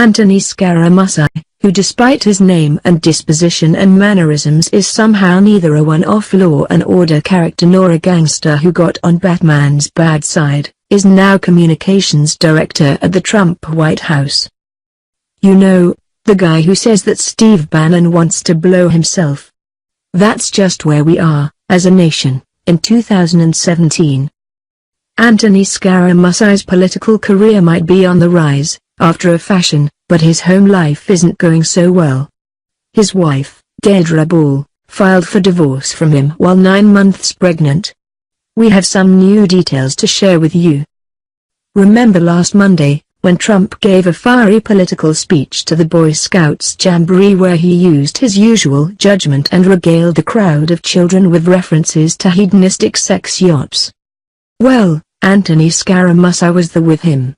Anthony Scaramucci, who despite his name and disposition and mannerisms is somehow neither a one-off Law and Order character nor a gangster who got on Batman's bad side, is now communications director at the Trump White House. You know, the guy who says that Steve Bannon wants to blow himself. That's just where we are, as a nation, in 2017. Anthony Scaramucci's political career might be on the rise, after a fashion, but his home life isn't going so well. His wife, Deirdre Ball, filed for divorce from him while 9 months pregnant. We have some new details to share with you. Remember last Monday, when Trump gave a fiery political speech to the Boy Scouts Jamboree where he used his usual judgment and regaled the crowd of children with references to hedonistic sex yachts? Well, Anthony Scaramucci was there with him.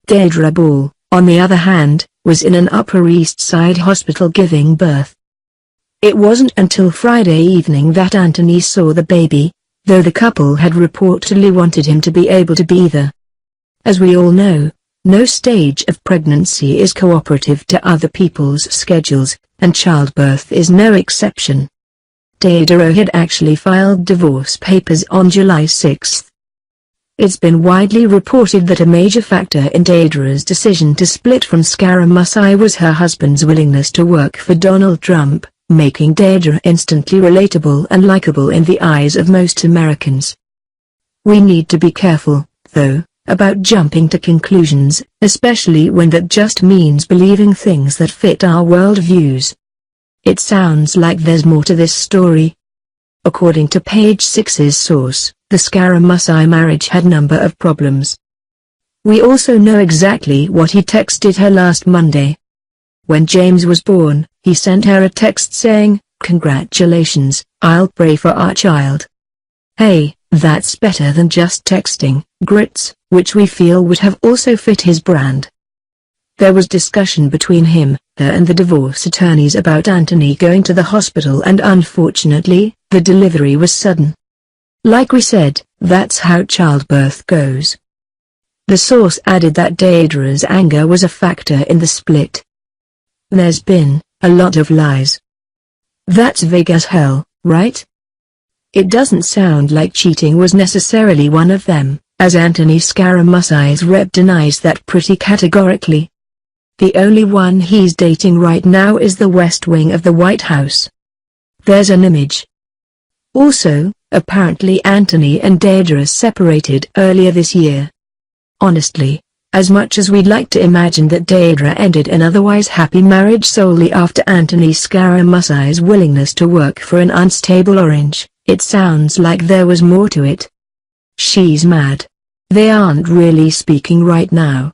Deirdre Ball, on the other hand, was in an Upper East Side hospital giving birth. It wasn't until Friday evening that Anthony saw the baby, though the couple had reportedly wanted him to be able to be there. As we all know, no stage of pregnancy is cooperative to other people's schedules, and childbirth is no exception. Deirdre had actually filed divorce papers on July 6. It's been widely reported that a major factor in Deirdre's decision to split from Scaramucci was her husband's willingness to work for Donald Trump, making Deirdre instantly relatable and likable in the eyes of most Americans. We need to be careful, though, about jumping to conclusions, especially when that just means believing things that fit our worldviews. It sounds like there's more to this story. According to Page Six's source, the Scaramucci marriage had a number of problems. We also know exactly what he texted her last Monday. When James was born, he sent her a text saying, "Congratulations, I'll pray for our child." Hey, that's better than just texting, grits, which we feel would have also fit his brand. There was discussion between him, her and the divorce attorneys about Anthony going to the hospital and unfortunately, the delivery was sudden. Like we said, that's how childbirth goes. The source added that Deirdre's anger was a factor in the split. There's been a lot of lies. That's vague as hell, right? It doesn't sound like cheating was necessarily one of them, as Anthony Scaramucci's rep denies that pretty categorically. The only one he's dating right now is the West Wing of the White House. There's an image. Also, apparently Anthony and Deirdre separated earlier this year. Honestly, as much as we'd like to imagine that Deirdre ended an otherwise happy marriage solely after Anthony Scaramucci's willingness to work for an unstable orange, it sounds like there was more to it. She's mad. They aren't really speaking right now.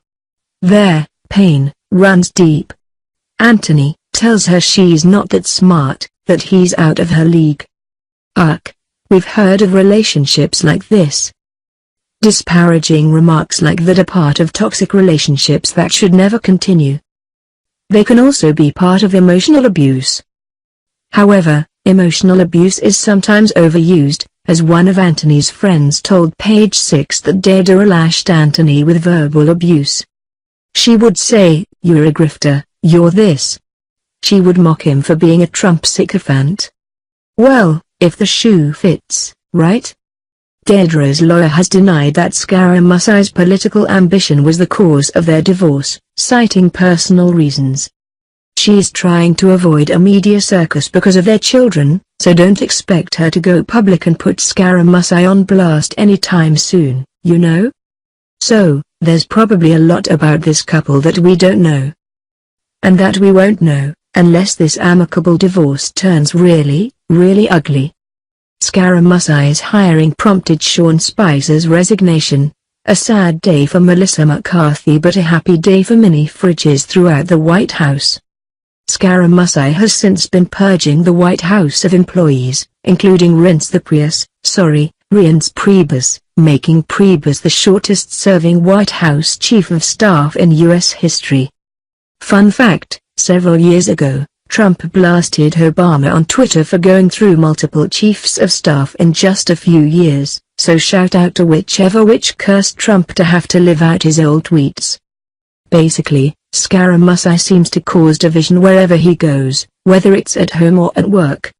Their pain runs deep. Anthony tells her she's not that smart, that he's out of her league. Ugh. We've heard of relationships like this. Disparaging remarks like that are part of toxic relationships that should never continue. They can also be part of emotional abuse. However, emotional abuse is sometimes overused, as one of Anthony's friends told Page Six that Deirdre lashed Anthony with verbal abuse. She would say, "You're a grifter, you're this." She would mock him for being a Trump sycophant. Well, if the shoe fits, right? Deirdre's lawyer has denied that Scaramucci's political ambition was the cause of their divorce, citing personal reasons. She's trying to avoid a media circus because of their children, so don't expect her to go public and put Scaramucci on blast anytime soon, you know? So, there's probably a lot about this couple that we don't know. And that we won't know, unless this amicable divorce turns really, really ugly. Scaramucci's hiring prompted Sean Spicer's resignation, a sad day for Melissa McCarthy but a happy day for mini fridges throughout the White House. Scaramucci has since been purging the White House of employees, including Reince Priebus, making Priebus the shortest-serving White House chief of staff in U.S. history. Fun fact, several years ago, Trump blasted Obama on Twitter for going through multiple chiefs of staff in just a few years, so shout out to whichever witch cursed Trump to have to live out his old tweets. Basically, Scaramucci seems to cause division wherever he goes, whether it's at home or at work.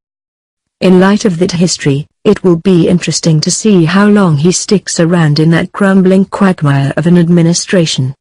In light of that history, it will be interesting to see how long he sticks around in that crumbling quagmire of an administration.